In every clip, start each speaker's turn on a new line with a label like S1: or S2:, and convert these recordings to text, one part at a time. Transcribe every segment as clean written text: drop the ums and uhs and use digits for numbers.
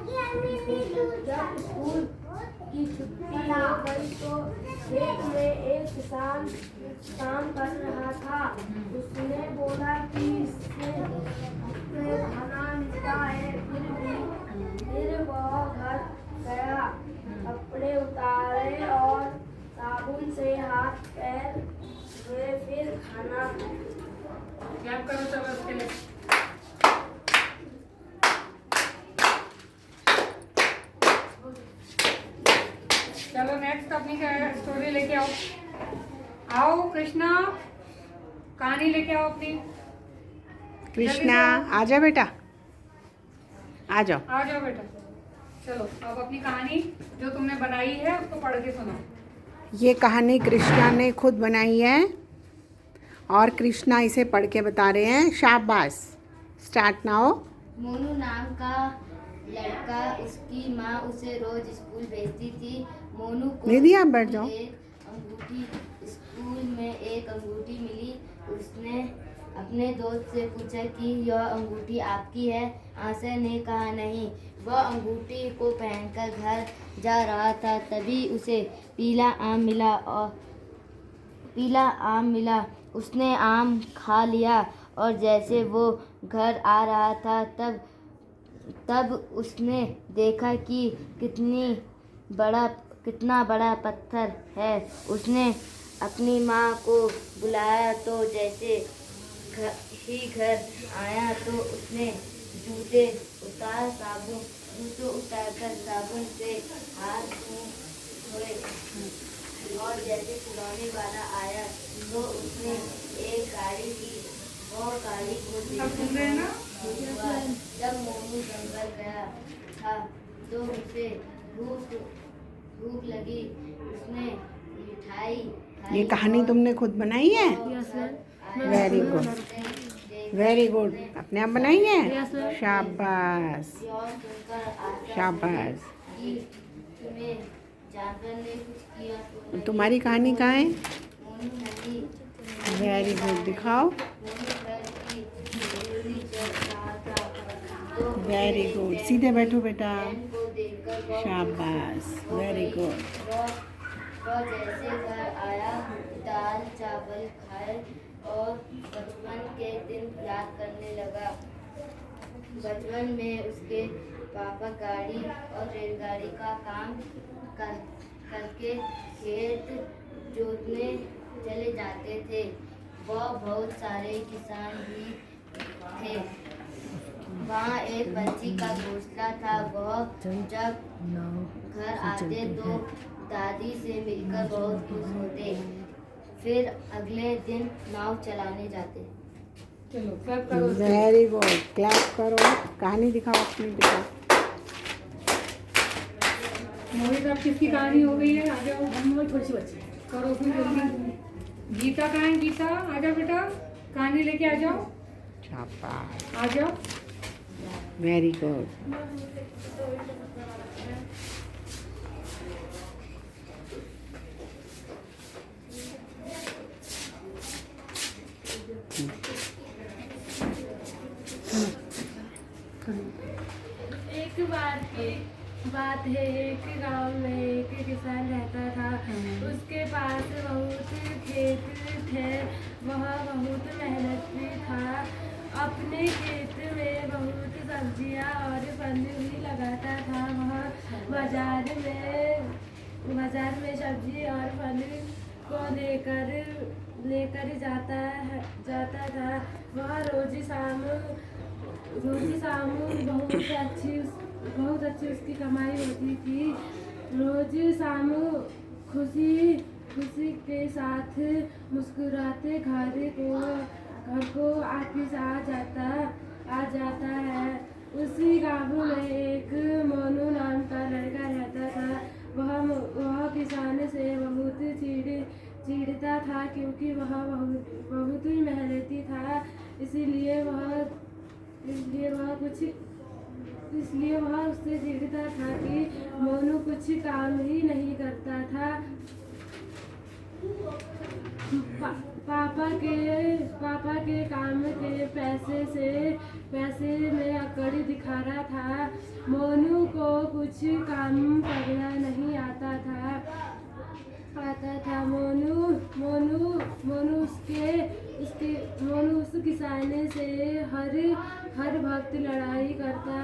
S1: जब स्कूल की छुट्टी हो गई तो खेत में एक किसान काम कर रहा था। उसने बोला कि इससे खाना मिलता है। फिर वह घर गया, कपड़े उतारे और साबुन से हाथ पैर धोए, फिर खाना
S2: क्लैप करो चलो उसके लिए। चलो नेक्स्ट अपनी स्टोरी लेके आओ। आओ कृष्णा, कहानी लेके आओ अपनी।
S3: कृष्णा आ जाओ बेटा, आ जाओ।
S2: आ जाओ बेटा। चलो अब अपनी कहानी जो तुमने बनाई है उसको पढ़ के सुनाओ।
S3: ये कहानी कृष्णा ने खुद बनाई है और कृष्णा इसे पढ़ के बता रहे हैं। शाबाश, स्टार्ट नाउ।
S4: मोनू नाम का लड़का, उसकी माँ उसे रोज स्कूल भेजती थी। मोनू को
S3: दीदी आप बैठ जाओ।
S4: स्कूल में एक अंगूठी मिली। उसने अपने दोस्त से पूछा कि यह अंगूठी आपकी है। आशा ने कहा नहीं। वह अंगूठी को पहनकर घर जा रहा था, तभी उसे पीला आम मिला। उसने आम खा लिया और जैसे वो घर आ रहा था तब उसने देखा कि कितना बड़ा पत्थर है। उसने अपनी माँ को बुलाया तो जैसे ही घर आया तो उसने जूते उतारकर साबुन से हाथ धोए और जैसे खिलौने वाला आया तो उसने एक गाड़ी की। वो गाड़ी को देखकर जब मोनू जंगल गया था तो उसे भूख लगी। उसने मिठाई खाई
S3: ये कहानी
S4: और
S3: तुमने खुद बनाई है? Very good, very good. अपने आप बनाई है? शाबाश, शाबाश।
S4: तुम्हें जानवर ने कुछ किया तो नहीं।
S3: तुम्हारी कहानी कहाँ है?
S4: मोनू नहीं।
S3: वेरी गुड, दिखाओ।
S4: मोनू घर की सीढ़ी चढ़ रहा था तो
S3: वेरी गुड, सीधे बैठो बेटा।
S4: बहन को देखकर वह
S3: शाबाश, वेरी गुड।
S4: वह जैसे घर आया दाल चावल खाए और बचपन के दिन याद करने लगा। बचपन में उसके पापा गाड़ी और रेलगाड़ी का काम करके खेत जोतने चले जाते थे। वह बहुत सारे किसान भी थे। वहाँ एक पंछी का घोंसला था। वह जब घर आते तो दादी से मिलकर बहुत खुश होते। फिर अगले दिन नाव चलाने जाते।
S2: चलो क्लैप करो उसके लिए।
S3: वेरी गुड, क्लैप करो। कहानी दिखाओ अपनी बेटा।
S2: मोहित अब किसकी कहानी हो गई है? आ जाओ। थोड़ी सी बच्ची करो फिर जल्दी। गीता कहाँ है? गीता आ जाओ बेटा, कहानी लेके आ जाओ।
S3: शाबाश,
S2: आ जाओ।
S3: Very good.
S1: एक बार की बात है, एक गांव में एक किसान रहता था। उसके पास बहुत खेत थे। वह बहुत मेहनती था। अपने खेत में बहुत सब्जियां और फल भी लगाता था। वह बाजार में सब्जी और फल को लेकर जाता था। वह रोज शाम बहुत अच्छी उसकी कमाई होती थी। रोज शाम खुशी के साथ मुस्कुराते घर को वापिस आ जाता है। उसी गाँव में एक मोनू नाम का लड़का रहता था। वह किसान से बहुत चिढ़ता था क्योंकि वह बहुत ही मेहनती था। इसलिए वह उससे चिढ़ता था कि मोनू कुछ काम ही नहीं करता था। पापा के काम के पैसे में अकड़ दिखा रहा था। मोनू को कुछ काम करना नहीं आता था। मोनू उस किसान से हर वक्त लड़ाई करता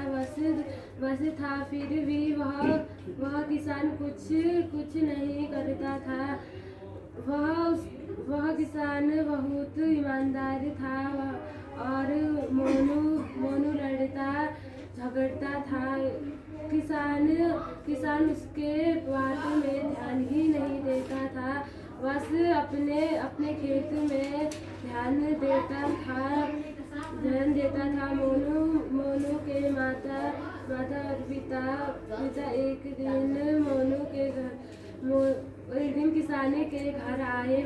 S1: बस था, फिर भी वह किसान कुछ नहीं करता था। वह किसान बहुत ईमानदार था और मोनू लड़ता झगड़ता था। किसान उसके बातों में ध्यान ही नहीं देता था, बस अपने खेत में ध्यान देता था। मोनू के माता और पिता एक दिन किसानी के घर आए।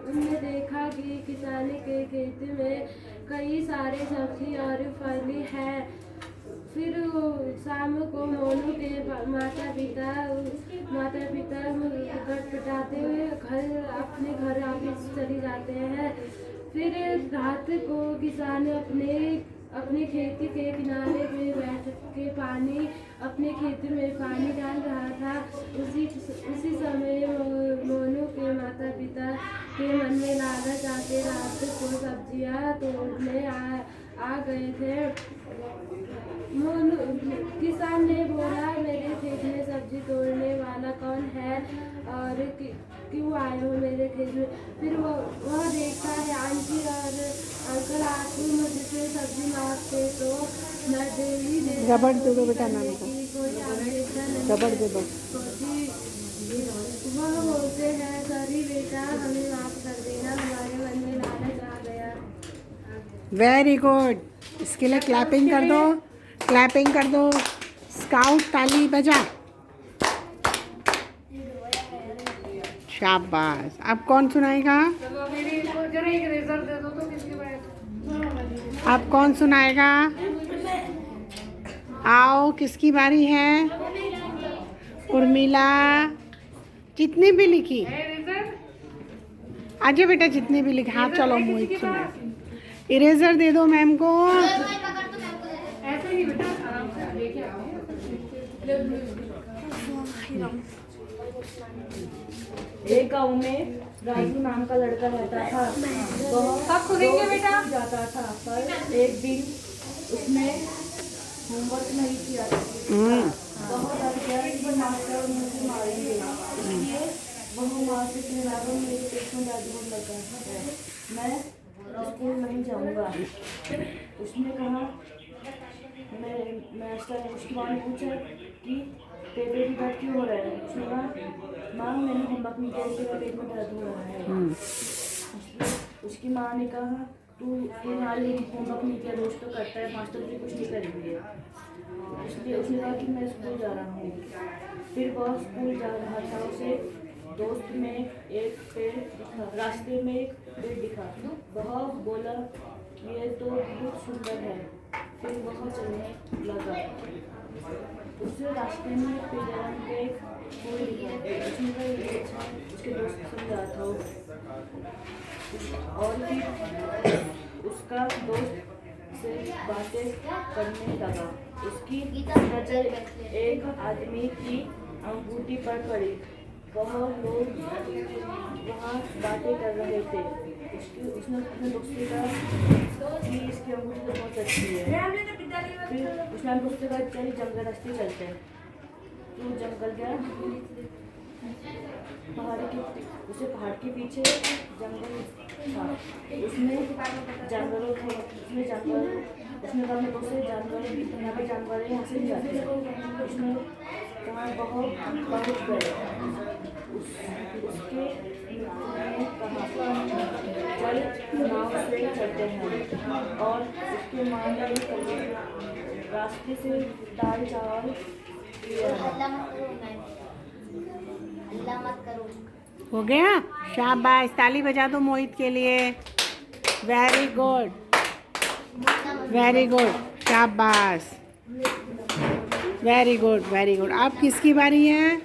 S1: उनने देखा कि किसानी के खेत में कई सारे सब्जी और फल है। फिर शाम को मोनू के माता पिता गटपटाते हुए अपने घर वापस चले जाते हैं। फिर रात को किसान अपने खेत के किनारे पे बैठ के अपने खेत में पानी डाल रहा था। उसी समय मोनू के माता पिता के मन में लालच आके रात को सब्जियां तोड़ने आ गए थे। किसान ने बोला, मेरे खेत में सब्जी तोड़ने वाला कौन है और क्यों आए हो मेरे खेत में? फिर वह देखता है आंटी और अंकल आके मुझसे सब्जी मांगते तो मैं दे ही दे।
S3: रबड़ दे दो बेटा नाम को, रबड़ दे दो।
S1: वह बोलते हैं, सॉरी बेटा, हमें माफ कर देना, हमारे मन में लालच आ गया।
S3: वेरी गुड, इसके लिए क्लैपिंग कर दो, क्लैपिंग कर दो। स्काउट ताली बजा। शाबाश। अब कौन सुनाएगा?
S2: चलो मेरी जरा एक रेजर दे दो तो किसके बाद।
S3: अब कौन सुनाएगा? आओ, किसकी बारी है? उर्मिला। जितनी भी लिखी आजा बेटा, जितनी भी लिखी। हाँ चलो मोहित सुना। इरेजर दे दो मैम को।
S2: ऐसे ही बेटा, आराम से लेके आओ।
S1: एक गांव में राजू नाम का लड़का रहता था।
S2: सब खुदेंगे बेटा।
S1: जाता था, पर एक दिन उसने होमवर्क नहीं किया। बहुत डर गया कि मास्टर मुझे मारेंगे, इसलिए वह माँ से कहना, मेरे पेट में दर्द होने लगा है, मैं स्कूल नहीं जाऊंगा। उसने कहा, उसकी माँ ने पूछा कि पेट में दर्द क्यों हो रहा है? उसने कहा, माँ मैंने होमवर्क नहीं किया इसलिए पेट में दर्द हो रहा है। उसकी माँ ने कहा, तू हाल ही होमवर्क नहीं किया, रोज तो करता है, मास्टर भी कुछ नहीं करेंगे। इसलिए उसने कहा कि मैं स्कूल जा रहा हूँ। फिर वह स्कूल जा रहा था, उसे दोस्त में एक पेड़ दिखा, रास्ते में एक पेड़ दिखा। वह बोला, ये तो बहुत सुंदर है। फिर वह चलने लगा। उससे रास्ते में पीले रंग के एक फूल दिखा। उसने कहा, ये अच्छा है, उसके दोस्त समझा था। और फिर उसका दोस्त से बातें करने लगा। उसकी नजर एक आदमी की अंगूठी पर पड़ी। वह लोग वहाँ बातें कर रहे थे। उसने अपने दोस्त से कहा कि इसकी अंगूठी तो बहुत अच्छी है। फिर उसने दोस्त से कहा, चलिए जंगल रास्ते चलते हैं। तो जंगल गया, पहाड़ के पीछे जंगल था। उसने कहा अपने दोस्त से, यहाँ पे जानवर है, यहाँ से नहीं जाते। उसने कहा बहुत गए। उसके ने कहा, चल नाव से चलते हैं। और उसके माँ ने रास्ते से दाल चावल लिया।
S4: अल्लाह मत करो।
S3: हो गया? शाबाश, ताली बजा दो मोहित के लिए। वेरी गुड, वेरी गुड, शाबाश, वेरी गुड, वेरी गुड। अब किसकी बारी है?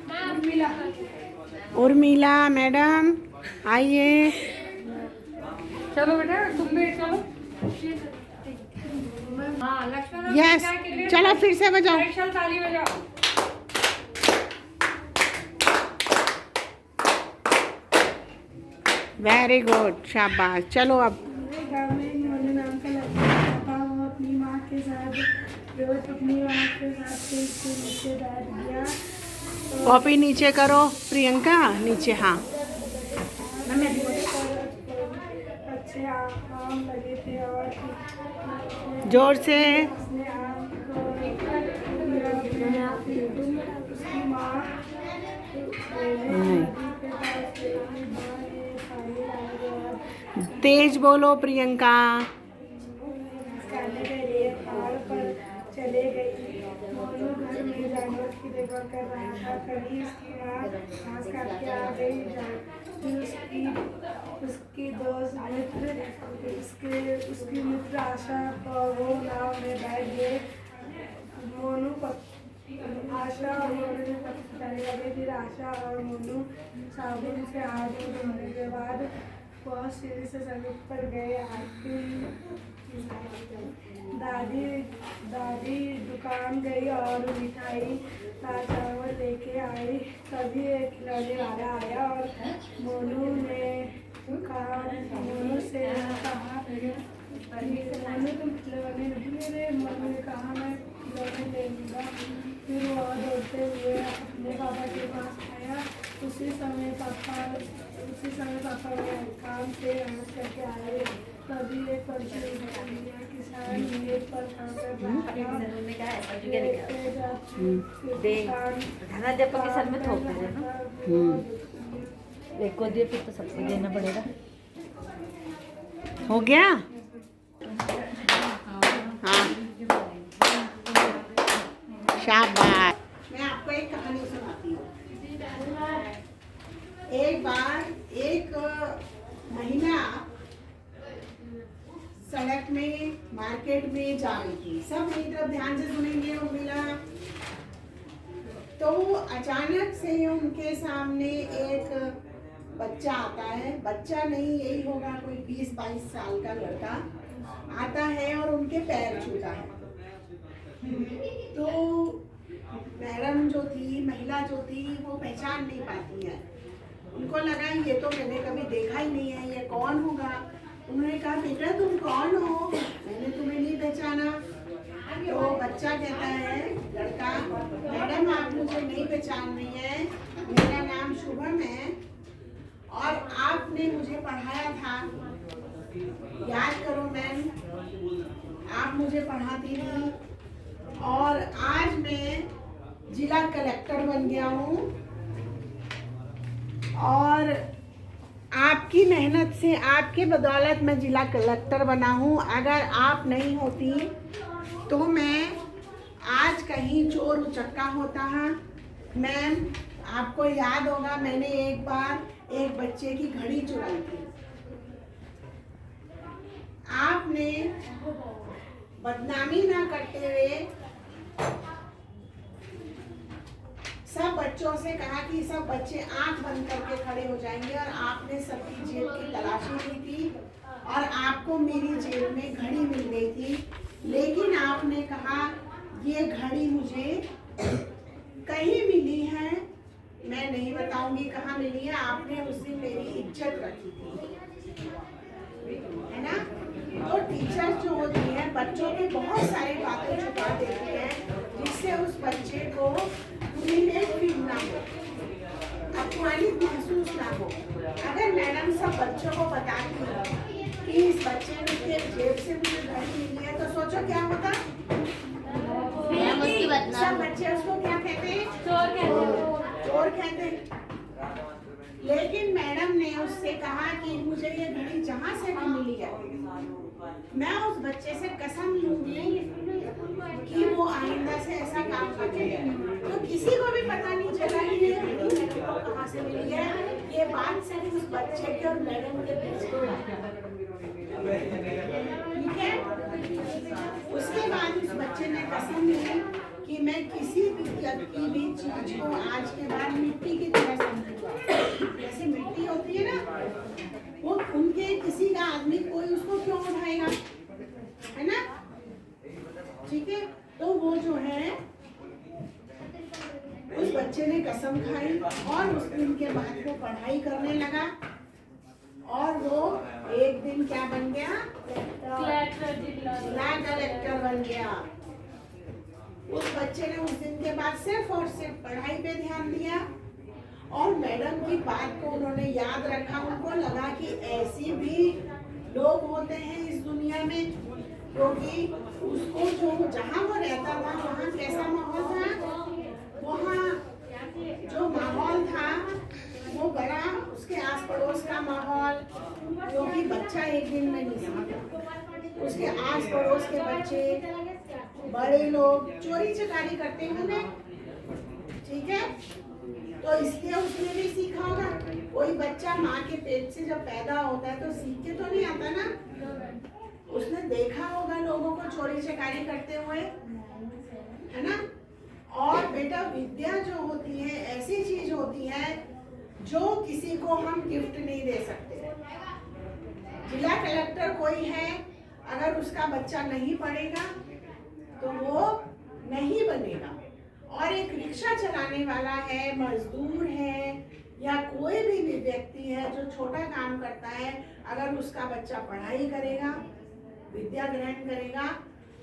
S3: उर्मिला मैडम, आइए।
S2: चलो बेटा, तुम भी चलो। हाँ लक्ष्मण
S3: यस, चलो फिर से बजाओ।
S2: स्पेशल ताली बजाओ।
S3: वेरी गुड, शाबाश। चलो अब
S1: मेरे गाँव में मोनू नाम का लड़का था। वो अपनी माँ के साथ रोज अपनी माँ के साथ पेड़ के नीचे बैठ गया।
S3: कॉपी नीचे करो प्रियंका, नीचे। हाँ,
S1: अच्छे आम लगे थे और
S3: जोर से।
S1: उसने आम को उसकी माँ
S3: तेज बोलो प्रियंका।
S1: खाने के लिए पहाड़ पर चले गई। मोनू घर में जानवर की देखभाल कर रहा था। कभी उसकी माँ घास काट के आ गई। फिर उसकी दोस्त मित्र उसकी मित्र आशा और वो नाव में बैठ गए। आशा और मोनू ने पत्थर डालने लगे। फिर आशा और मोनू साबुन से हाथ धोने के बाद बहुत सीढ़ी से सड़क पर गए। दादी दुकान गई और मिठाई का चावल लेके आई। तभी एक खिलौने वाला आया और मोनू से कहा मोनू तुम खिलौने नहीं ले रहे। मोनू ने कहा मैं खिलौने ले लूँगा। फिर वो दौड़ते हुए अपने पापा के पास आया। उसी समय पापा काम से रात करके आए। तभी एक पंछी किसान मेज पर काम कर रहा
S5: एक को दिए फिर तो सबको देना पड़ेगा।
S3: हो गया। हाँ, शाबाश। मैं आपको एक कहानी सुनाती हूँ। एक बार एक महिला सड़क में मार्केट में जा रही थी। सब मेरी तरफ ध्यान से सुनेंगे। उर्मिला, तो अचानक से उनके सामने एक बच्चा आता है। बच्चा नहीं, यही होगा कोई 20-22 साल का लड़का आता है और उनके पैर छूता है। तो मैडम जो थी, महिला जो थी, वो पहचान नहीं पाती है। उनको लगा ये तो मैंने कभी देखा ही नहीं है, ये कौन होगा। उन्होंने कहा बेटा तुम कौन हो, मैंने तुम्हें नहीं पहचाना। तो बच्चा कहता है, लड़का, मैडम आप मुझे नहीं पहचान रही है, मेरा नाम शुभम है और आपने मुझे पढ़ाया था, याद करो मैम, आप मुझे पढ़ाती थी और आज मैं जिला कलेक्टर बन गया हूँ और आपकी मेहनत से, आपके बदौलत मैं जिला कलेक्टर बना हूँ। अगर आप नहीं होती तो मैं आज कहीं चोर उचक्का होता है। मैम आपको याद होगा मैंने एक बार एक बच्चे की घड़ी चुराई थी। आपने बदनामी ना करते हुए सब बच्चों से कहा कि सब बच्चे आंख बंद करके खड़े हो जाएंगे और आपने सबकी जेब की तलाशी ली थी और आपको मेरी जेब में घड़ी मिल गई थी। लेकिन आपने कहा ये घड़ी मुझे कहीं मिली है, मैं नहीं बताऊंगी कहाँ मिली है। आपने उस दिन मेरी इज्जत रखी थी, है ना। तो टीचर जो होती है बच्चों की बहुत सारी बातें छुपा देती है जिससे उस बच्चे को फील ना हो, अपमानित महसूस ना हो। अगर मैडम सब बच्चों को बताती कि इस बच्चे ने जेब से मुझे घड़ी मिली है तो सोचो क्या होता। सब बच्चे उसको क्या कहते हैं, चोर कहते हैं। लेकिन मैडम ने उससे कहा कि मुझे ये घड़ी जहाँ से भी मिली है, मैं उस बच्चे से कसम लूंगी कि वो आइंदा से ऐसा काम करेगा। तो किसी को भी पता नहीं चला कि ये घड़ी मैडम को कहाँ से मिली है। ये बात सिर्फ उस बच्चे के और मैडम के बीच में, ठीक है। उसके बाद उस बच्चे ने कसम ली कि मैं किसी भी चीज को आज के बाद मिट्टी की तरह समझूंगा। जैसे मिट्टी होती है ना, वो उनके किसी का आदमी कोई उसको क्यों उठाएगा, है ना। वो जो है उस बच्चे ने कसम खाई और उस दिन के बाद वो पढ़ाई करने लगा और वो एक दिन क्या बन गया, जिला कलेक्टर बन गया। उस बच्चे ने उस दिन के बाद सिर्फ और सिर्फ पढ़ाई पे ध्यान दिया और मैडम की बात को उन्होंने याद रखा। उनको लगा कि ऐसी भी लोग होते हैं इस दुनिया में, क्योंकि उसको जो जहाँ वो रहता था वहाँ कैसा माहौल था, वहाँ जो माहौल था वो बड़ा उसके आस पड़ोस का माहौल, क्योंकि बच्चा एक दिन में नहीं सीखता। उसके आस पड़ोस के बच्चे बड़े लोग चोरी चकारी करते होंगे, ठीक है, तो इसलिए उसने भी सीखा होगा। कोई बच्चा माँ के पेट से जब पैदा होता है तो सीख के तो नहीं आता ना, उसने देखा होगा लोगों को चोरी चकारी करते हुए, है ना। और बेटा विद्या जो होती है ऐसी चीज होती है जो किसी को हम गिफ्ट नहीं दे सकते। जिला कलेक्टर कोई है, अगर उसका बच्चा नहीं पढ़ेगा तो वो नहीं बनेगा। और एक रिक्शा चलाने वाला है, मजदूर है या कोई भी व्यक्ति है जो छोटा काम करता है, अगर उसका बच्चा पढ़ाई करेगा, विद्या ग्रहण करेगा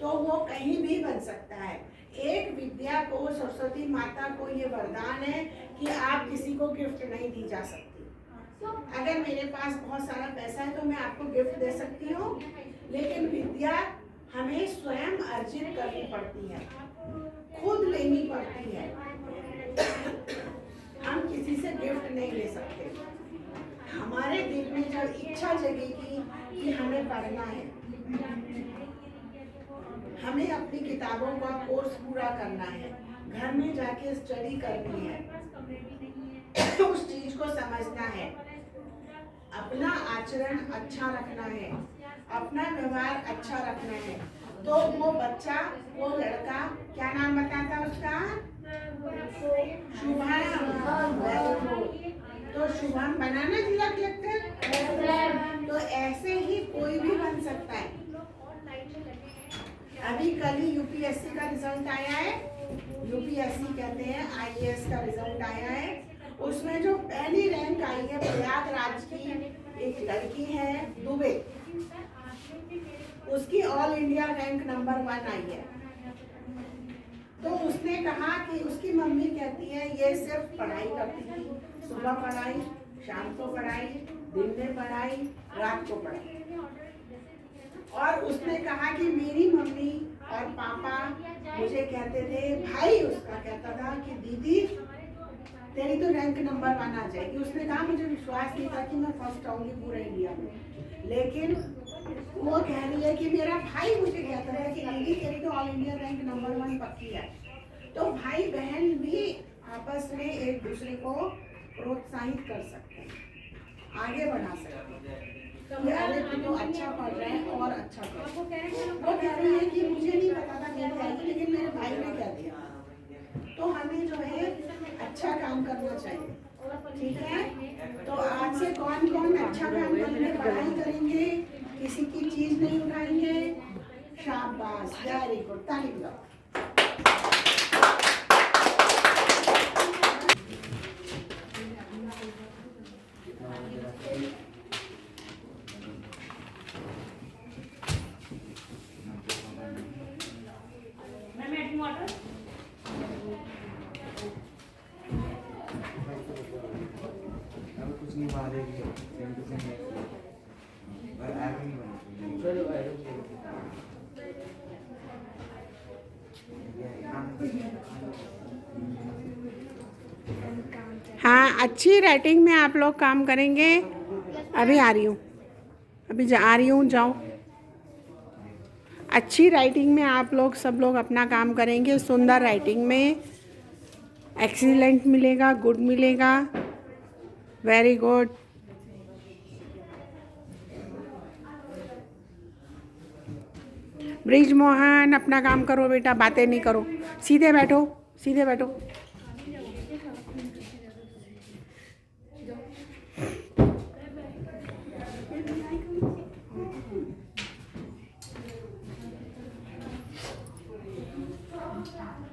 S3: तो वो कहीं भी बन सकता है। एक विद्या को, सरस्वती माता को ये वरदान है कि आप किसी को गिफ्ट नहीं दी जा सकती। अगर मेरे पास बहुत सारा पैसा है तो मैं आपको गिफ्ट दे सकती हूँ, लेकिन विद्या हमें स्वयं अर्जित करनी पड़ती है, खुद लेनी पड़ती है। हम किसी से गिफ्ट नहीं ले सकते। हमारे दिल में जब इच्छा जगेगी कि हमें पढ़ना है, हमें अपनी किताबों का कोर्स पूरा करना है, घर में जाके स्टडी करनी है, उस चीज को समझना है, अपना आचरण अच्छा रखना है, अपना व्यवहार अच्छा रखना है, तो वो बच्चा, वो लड़का, क्या नाम बताता उसका, शुभम। तो शुभम बना ना जिला कलेक्टर, तो ऐसे ही कोई भी बन सकता है। अभी कल ही यूपीएससी का रिजल्ट आया है, यूपीएससी कहते हैं, आईएएस का रिजल्ट आया है। उसमें जो पहली रैंक आई है प्रयागराज की एक लड़की है दुबे, उसकी ऑल इंडिया रैंक नंबर 1 आई है। तो उसने कहा कि उसकी मम्मी कहती है ये सिर्फ पढ़ाई करती थी, सुबह पढ़ाई, शाम को पढ़ाई, दिन में पढ़ाई, रात को पढ़ाई। और उसने कहा कि मेरी मम्मी और पापा मुझे कहते थे, भाई उसका कहता था कि दीदी तेरी तो रैंक नंबर 1 आ जाएगी। उसने कहा मुझे विश्वास नहीं था कि मैं फर्स्ट आऊंगी पूरे इंडिया में, लेकिन वो कह रही है कि मेरा भाई मुझे कहता था कि दीदी तेरी तो ऑल इंडिया रैंक नंबर 1 पक्की है। तो भाई बहन भी आपस में एक दूसरे को प्रोत्साहित कर सकते हैं, आगे बढ़ा सकते हैं कि अरे तू तो अच्छा पढ़ रहा है और अच्छा कर। वो कह रही है कि मुझे नहीं पता था मेरी आएगी, लेकिन मेरे भाई ने कह दिया। तो हमें जो है अच्छा काम करना चाहिए, ठीक है। तो आज से कौन कौन अच्छा काम करेंगे, पढ़ाई करेंगे, किसी की चीज नहीं उठाएंगे। शाबाश, वेरी गुड, ताली बजाओ।
S6: कुछ नहीं मारेगी, सेम टू सेम पर आगे नहीं बनेगी। चलो
S3: हाँ, अच्छी राइटिंग में आप लोग काम करेंगे। अभी आ रही हूँ, अभी आ रही हूँ, जाओ। अच्छी राइटिंग में आप लोग सब लोग अपना काम करेंगे, सुंदर राइटिंग में एक्सीलेंट मिलेगा, गुड मिलेगा, वेरी गुड। ब्रिज मोहन अपना काम करो बेटा, बातें नहीं करो, सीधे बैठो, सीधे बैठो।
S2: हाँ